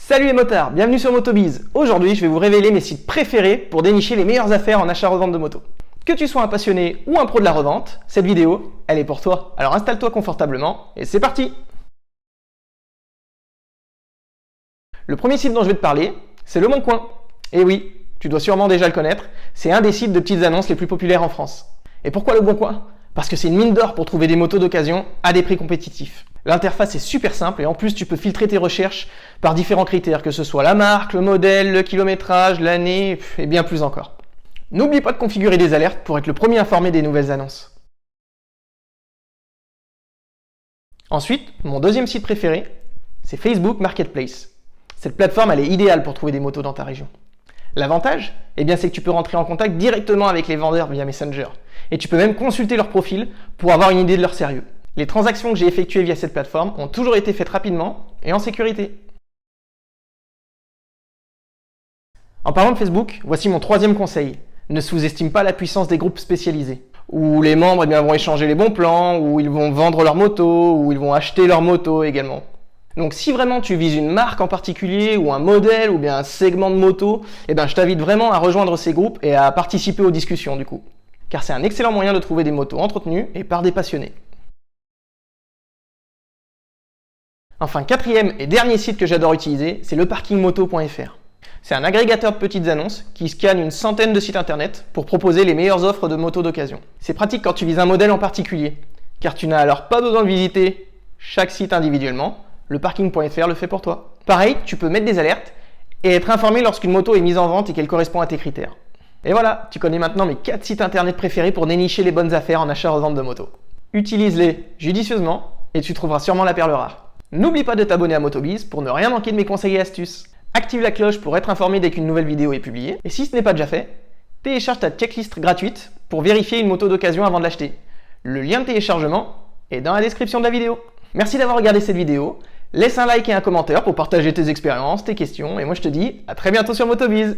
Salut les motards, bienvenue sur Motobiz. Aujourd'hui, je vais vous révéler mes sites préférés pour dénicher les meilleures affaires en achat-revente de moto. Que tu sois un passionné ou un pro de la revente, cette vidéo, elle est pour toi. Alors installe-toi confortablement et c'est parti. Le premier site dont je vais te parler, c'est Le Bon Coin. Et oui, tu dois sûrement déjà le connaître, c'est un des sites de petites annonces les plus populaires en France. Et pourquoi Le Bon Coin? Parce que c'est une mine d'or pour trouver des motos d'occasion à des prix compétitifs. L'interface est super simple et en plus tu peux filtrer tes recherches par différents critères, que ce soit la marque, le modèle, le kilométrage, l'année et bien plus encore. N'oublie pas de configurer des alertes pour être le premier informé des nouvelles annonces. Ensuite, mon deuxième site préféré, c'est Facebook Marketplace. Cette plateforme, elle est idéale pour trouver des motos dans ta région. L'avantage, c'est que tu peux rentrer en contact directement avec les vendeurs via Messenger. Et tu peux même consulter leur profil pour avoir une idée de leur sérieux. Les transactions que j'ai effectuées via cette plateforme ont toujours été faites rapidement et en sécurité. En parlant de Facebook, voici mon troisième conseil. Ne sous-estime pas la puissance des groupes spécialisés, où les membres vont échanger les bons plans, où ils vont vendre leur moto, où ils vont acheter leur moto également. Donc si vraiment tu vises une marque en particulier, ou un modèle, ou bien un segment de moto, je t'invite vraiment à rejoindre ces groupes et à participer aux discussions du coup. Car c'est un excellent moyen de trouver des motos entretenues et par des passionnés. Enfin, quatrième et dernier site que j'adore utiliser, c'est leparkingmoto.fr. C'est un agrégateur de petites annonces qui scanne une centaine de sites internet pour proposer les meilleures offres de motos d'occasion. C'est pratique quand tu vises un modèle en particulier, car tu n'as alors pas besoin de visiter chaque site individuellement, leparking.fr le fait pour toi. Pareil, tu peux mettre des alertes et être informé lorsqu'une moto est mise en vente et qu'elle correspond à tes critères. Et voilà, tu connais maintenant mes 4 sites internet préférés pour dénicher les bonnes affaires en achat-revente de moto. Utilise-les judicieusement et tu trouveras sûrement la perle rare. N'oublie pas de t'abonner à Motobiz pour ne rien manquer de mes conseils et astuces. Active la cloche pour être informé dès qu'une nouvelle vidéo est publiée. Et si ce n'est pas déjà fait, télécharge ta checklist gratuite pour vérifier une moto d'occasion avant de l'acheter. Le lien de téléchargement est dans la description de la vidéo. Merci d'avoir regardé cette vidéo. Laisse un like et un commentaire pour partager tes expériences, tes questions. Et moi je te dis à très bientôt sur Motobiz.